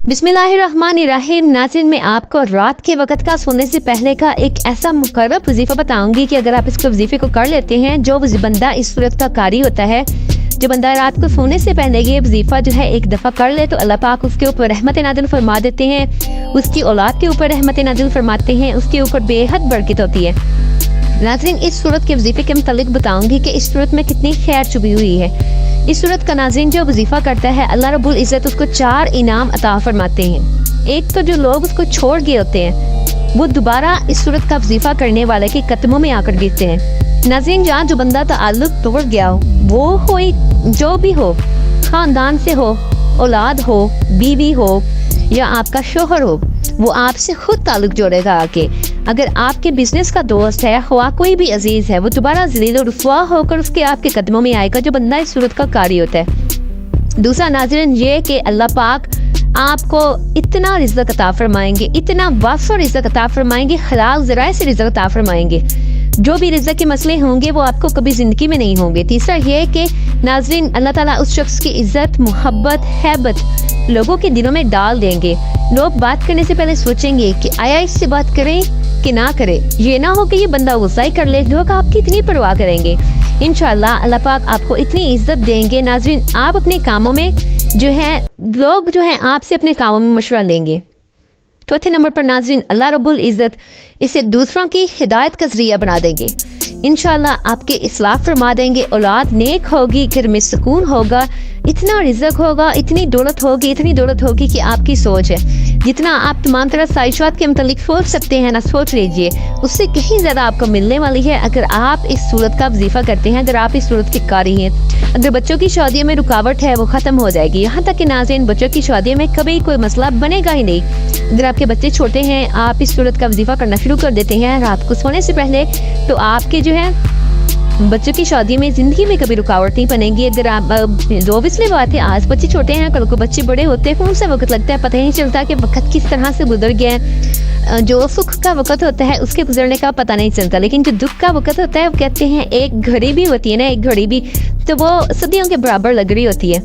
बिस्मिल्लाहिर्रहमानिर्रहीम। नाज़रीन, मैं आपको रात के वक्त का सोने से पहले का एक ऐसा मुकर्रर वजीफ़ा बताऊंगी कि अगर आप इसको वजीफ़े को कर लेते हैं, जो बंदा इस सूरत का कारी होता है, जो बंदा रात को सोने से पहले ये वजीफ़ा जो है एक दफ़ा कर ले तो अल्लाह पाक उसके ऊपर रहमत नाज़िल फरमा देते हैं, उसकी औलाद के ऊपर रहमत नाज़िल फरमाते हैं, उसके ऊपर बेहद बरकत होती है। नाज़रीन, इस सूरत के वजीफ़े के मुतालिक बताऊंगी कि इस सूरत में कितनी खैर छुपी हुई है। इस सूरत का नाज़रीन जो वजीफ़ा करता है, अल्लाह रब्बुल इज़्ज़त उसको 4 इनाम अता फरमाते हैं। एक तो जो लोग उसको छोड़ गए होते हैं, वो दोबारा इस सूरत का वजीफ़ा करने वाले के कदमों में आकर गिरते हैं। नाज़रीन, जहाँ जो बंदा ताल्लुक तोड़ गया हो, वो हो जो भी हो, ख़ानदान से हो, औलाद हो, बीवी हो या आपका शोहर हो, वो आपसे खुद ताल्लुक जोड़ेगा आके। अगर आपके बिजनेस का दोस्त है, हुआ कोई भी अजीज है, वो दोबारा ज़लील और रुस्वा होकर उसके आपके कदमों में आएगा, जो बंदा इस सूरत का कारी होता है। दूसरा नाज़रीन ये कि अल्लाह पाक आपको इतना रिज़्क़ अता फरमाएंगे, इतना वाफ़र रिज़्क़ अता फरमाएंगे, हलाल ज़राए से रिज़्क़ अता फरमाएंगे। जो भी रिज़्क़ के मसले होंगे वो आपको कभी ज़िंदगी में नहीं होंगे। तीसरा ये कि नाज़रीन अल्लाह ताला उस शख्स की इज़्ज़त, मोहब्बत, हैबत लोगों के दिलों में डाल देंगे। लोग बात करने से पहले सोचेंगे कि आया इससे बात करें कि ना करें। ये ना हो कि ये बंदा गुस्सा ही कर ले, लोग आपकी इतनी परवाह करेंगे। इंशाअल्लाह अल्लाह पाक आपको इतनी इज्जत देंगे। नाज़रीन, आप अपने कामों में जो है, लोग जो है आपसे अपने कामों में मशवरा लेंगे। चौथे नंबर पर नाज़रीन अल्लाह रब्बुल इज़्ज़त इसे दूसरों की हिदायत का ज़रिया बना देंगे। इंशाअल्लाह आपके इस्लाह फरमा देंगे, औलाद नेक होगी, घर में सुकून होगा, इतना रिज़्क़ होगा, इतनी दौलत होगी कि आपकी सोच है, जितना आप तमाम तरह ख्वाहिशात के मुतालिक सोच सकते हैं ना, सोच लीजिए उससे कहीं ज़्यादा आपको मिलने वाली है अगर आप इस सूरत का वजीफ़ा करते हैं, अगर आप इस सूरत के कारी हैं। अगर बच्चों की शादियों में रुकावट है वो ख़त्म हो जाएगी, यहाँ तक कि नाज़रीन बच्चों की शादियों में कभी कोई मसला बनेगा ही नहीं। अगर आपके बच्चे छोटे हैं, आप इस सूरत का वजीफ़ा करना शुरू कर देते हैं रात को सोने से पहले, तो आपके जो है बच्चों की शादी में ज़िंदगी में कभी रुकावट नहीं बनेगी। अगर आप ऑब्वियसली बात है, आज बच्चे छोटे हैं, कल को बच्चे बड़े होते हैं, कौन सा वक्त लगता है पता ही नहीं चलता कि वक्त किस तरह से गुजर गया है। जो सुख का वक्त होता है उसके गुजरने का पता नहीं चलता, लेकिन जो दुख का वक्त होता है वो कहते हैं एक घड़ी भी होती है ना, एक घड़ी भी तो वो सदियों के बराबर लग रही होती है।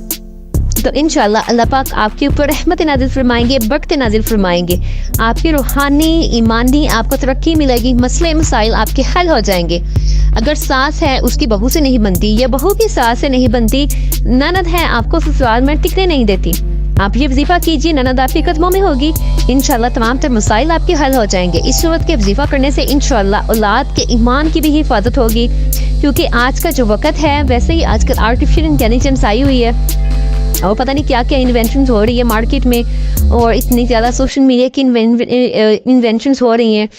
तो इंशाअल्लाह अल्लाह पाक आपके ऊपर रहमत नाज़िल फरमाएंगे, बरकत नाज़िल फरमाएंगे, आपकी रूहानी ईमानी आपको तरक्की मिलेगी, मसले मसाइल आपके हल हो जाएंगे। अगर सास है उसकी बहू से नहीं बनती या बहू की सास से नहीं बनती, ननद है आपको ससुराल में टिकने नहीं देती, आप ये वजीफ़ा कीजिए, ननद आपके कदमों में होगी, इंशाअल्लाह तमाम तर मसाइल आपके हल हो जाएंगे। इस सूरत के वजीफ़ा करने से इंशाअल्लाह औलाद के ईमान की भी हिफाजत होगी, क्योंकि आज का जो वक्त है, वैसे ही आजकल आर्टिफिशियल इंटेलिजेंस आई हुई है और पता नहीं क्या क्या इन्वेंशंस हो रही है मार्केट में, और इतनी ज़्यादा सोशल मीडिया की इन्वेंशंस हो रही हैं,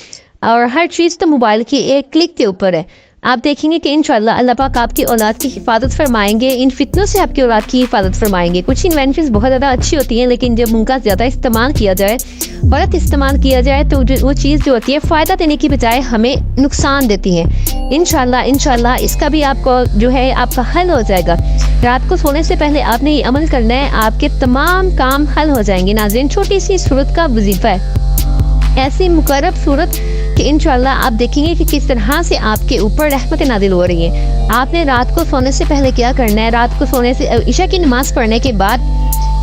और हर चीज़ तो मोबाइल की एक क्लिक के ऊपर है। आप देखेंगे कि इंशाअल्लाह अल्लाह पाक आपकी औलाद की हिफाजत फरमाएंगे, इन फितनों से आपकी औलाद की हिफाजत फरमाएंगे। कुछ इन्वेंशंस बहुत ज़्यादा अच्छी होती हैं, लेकिन जब उनका ज़्यादा इस्तेमाल किया जाए, गलत इस्तेमाल किया जाए, तो वो चीज़ जो होती है फ़ायदा देने की बजाय हमें नुकसान देती है। इंशाअल्लाह इसका भी आपको जो है आपका हल हो जाएगा। रात को सोने से पहले आपने ये अमल करना है, आपके तमाम काम हल हो जाएंगे। नाज़रीन, छोटी सी सूरत का वजीफ़ा है, ऐसी मुकर्रब सूरत कि इंशाअल्लाह आप देखेंगे कि किस तरह से आपके ऊपर रहमत नाज़िल हो रही है। आपने रात को सोने से पहले क्या करना है, रात को सोने से इशा की नमाज़ पढ़ने के बाद,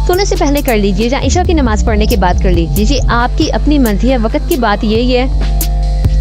सोने से पहले कर लीजिए या इशा की नमाज़ पढ़ने के बाद कर लीजिए, आपकी अपनी मर्जी है। वक्त की बात यही है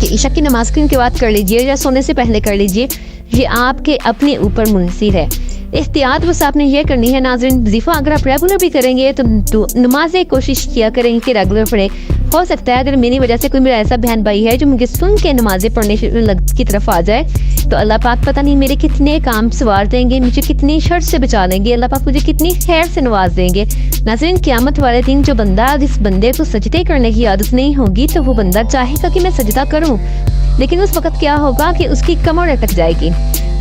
कि इशा की नमाज़ के बाद कर लीजिए या सोने से पहले कर लीजिए, ये आपके अपने ऊपर मुनहसर है। एहतियात बस आपने ये करनी है नाज़रीन, वजीफ़ा अगर आप रेगुलर भी करेंगे तो नमाज़ें कोशिश किया करेंगे कि रेगुलर पढ़े। हो सकता है अगर मेरी वजह से कोई मेरा ऐसा बहन भाई है जो मुझे सुन के नमाज़ें पढ़ने की तरफ आ जाए, तो अल्लाह पाक पता नहीं मेरे कितने काम सवार देंगे, मुझे कितनी शर से बचा लेंगे, अल्लाह पाक मुझे कितनी खैर से नवाज देंगे। नाज़रीन, क़यामत वाले दिन जो बंदा, जिस बंदे को सजदे करने की आदत नहीं होगी, तो वो बंदा चाहेगा कि मैं सजदा करूँ, लेकिन उस वक्त क्या होगा कि उसकी कमर अटक जाएगी,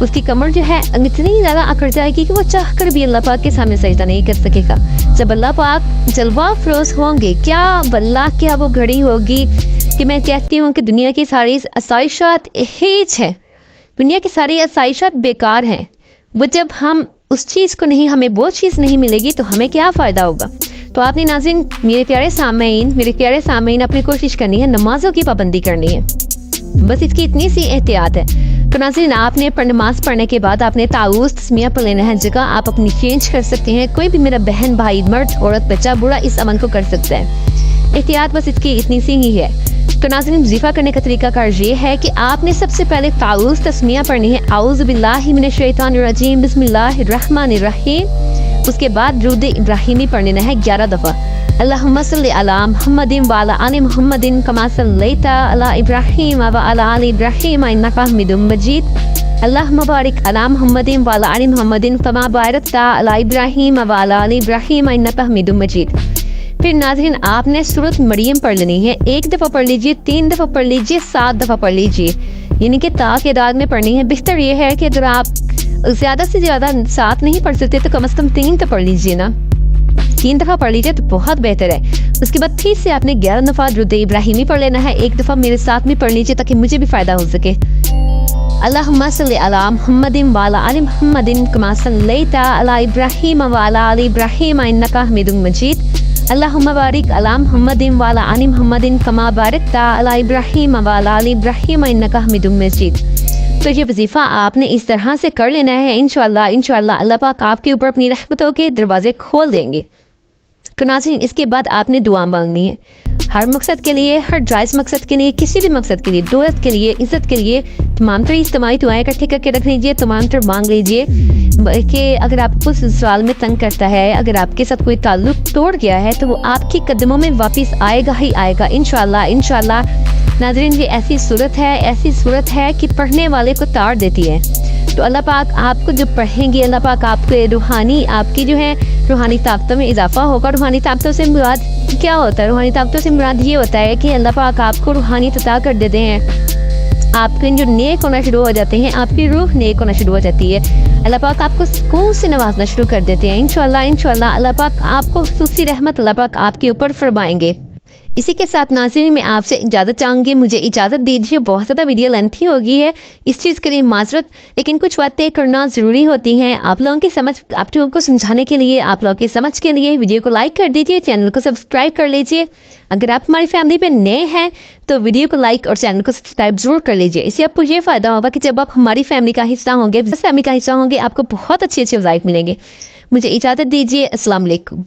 उसकी कमर जो है इतनी ज़्यादा अकड़ जाएगी कि वो चाह कर भी अल्लाह पाक के सामने सजदा नहीं कर सकेगा। जब अल्लाह पाक जलवा अफरोज़ होंगे, क्या वल्लाह क्या वो घड़ी होगी कि मैं कहती हूँ कि दुनिया की सारी आसाइशात हेज है, दुनिया की सारी आसाइशात बेकार हैं। वो जब हम उस चीज़ को नहीं, हमें वो चीज़ नहीं मिलेगी तो हमें क्या फ़ायदा होगा। तो आपने नाज़रीन, मेरे प्यारे सामीन अपनी कोशिश करनी है, नमाज़ों की पाबंदी करनी है, बस इसकी इतनी सी एहतियात है। تو ناظرین آپ نے نماز پڑھنے کے بعد آپ نے تعوذ تسمیہ پڑھ لینا ہے. جگہ آپ اپنی چینج کر سکتے ہیں. کوئی بھی میرا بہن بھائی مرد عورت بچہ بوڑھا اس عمل کو کر سکتا ہے. احتیاط بس اس کی اتنی سی ہی ہے. تو ناظرین وظیفہ کرنے کا طریقہ کار یہ ہے کہ آپ نے سب سے پہلے تعوذ تسمیہ پڑھنی ہے. اعوذ باللہ من الشیطان الرجیم بسم اللہ الرحمن الرحیم. اس کے بعد درود ابراہیمی پڑھنا ہے 11 دفعہ. اللہم صلی علی محمد وعلی آل محمد کما صلیت علی ابراہیم وعلی آل ابراہیم انک حمید مجید. اللہم بارک علی محمد وعلی آل محمد کما بارکت علی ابراہیم وعلی آل ابراہیم انک حمید مجید. پھر ناظرین آپ نے سورۃ مریم پڑھ لینی ہے. 1 دفعہ پڑھ لیجئے, 3 دفعہ پڑھ لیجئے, 7 دفعہ پڑھ لیجئے, یعنی کہ تا کے اعداد میں پڑھنی ہے. بہتر یہ ہے کہ اگر آپ زیادہ سے زیادہ 7 نہیں پڑھ سکتے تو کم از کم 3 تو پڑھ لیجئے نا. 3 دفعہ پڑھ لیجئے تو بہت بہتر ہے. اس کے بعد پھر سے آپ نے 11 دفعہ درود ابراہیمی پڑھ لینا ہے. 1 دفعہ میرے ساتھ میں پڑھ لیجئے تاکہ مجھے بھی فائدہ ہو سکے. اللہم صلی علی محمد وعلی آل محمد کما صلیت علی ابراہیم وعلی آل ابراہیم انک حمید مجید. اللہم بارک علی محمد وعلی آل محمد کما بارکت علی ابراہیم وعلی آل ابراہیم انک حمید مجید. تو یہ وظیفہ آپ نے اس طرح سے کر لینا ہے. انشاءاللہ اللہ پاک آپ کے اوپر اپنی رحمتوں کے دروازے کھول دیں گے. تو ناظرین اس کے بعد آپ نے دعا مانگنی ہے. ہر مقصد کے لیے, ہر جائز مقصد کے لیے, کسی بھی مقصد کے لیے, دولت کے لیے, عزت کے لیے تمام تر اجتماعی دعائیں اکٹھے کر کے رکھ لیجیے. تمام تر مانگ لیجیے کہ اگر آپ کو اس سوال میں تنگ کرتا ہے, اگر آپ کے ساتھ کوئی تعلق توڑ گیا ہے تو وہ آپ کے قدموں میں واپس آئے گا ہی آئے گا انشاءاللہ. ناظرین یہ ایسی صورت ہے کہ پڑھنے والے کو تاڑ دیتی ہے. تو اللہ پاک آپ کو جو پڑھیں گے, اللہ پاک آپ کے آپ کی جو ہے روحانی طاقتوں میں اضافہ ہوگا. روحانی طاقتوں سے مراد کیا ہوتا ہے؟ روحانی طاقتوں سے مراد یہ ہوتا ہے کہ اللہ پاک آپ کو روحانی عطا کر دیتے ہیں. آپ کے جو نیک ہونا شروع ہو جاتے ہیں, آپ کی روح نیک ہونا شروع ہو جاتی ہے. اللہ پاک آپ کو سکون سے نوازنا شروع کر دیتے ہیں. انشاءاللہ اللہ پاک آپ کو خصوصی رحمت اللہ پاک آپ کے اوپر فرمائیں گے. اسی کے ساتھ ناظرین میں آپ سے اجازت چاہوں گی. مجھے اجازت دیجیے, بہت زیادہ ویڈیو لینتھی ہو گئی ہے, اس چیز کے لیے معذرت, لیکن کچھ باتیں کرنا ضروری ہوتی ہیں آپ لوگوں کو سمجھانے کے لیے, آپ لوگوں کی سمجھ کے لیے. ویڈیو کو لائک کر دیجیے, چینل کو سبسکرائب کر لیجیے. اگر آپ ہماری فیملی پہ نئے ہیں تو ویڈیو کو لائک اور چینل کو سبسکرائب ضرور کر لیجیے. اس سے آپ کو یہ فائدہ ہوگا کہ جب آپ ہماری فیملی کا حصہ ہوں گے آپ کو بہت اچھے وظائف ملیں گے. مجھے اجازت دیجیے. السلام علیکم.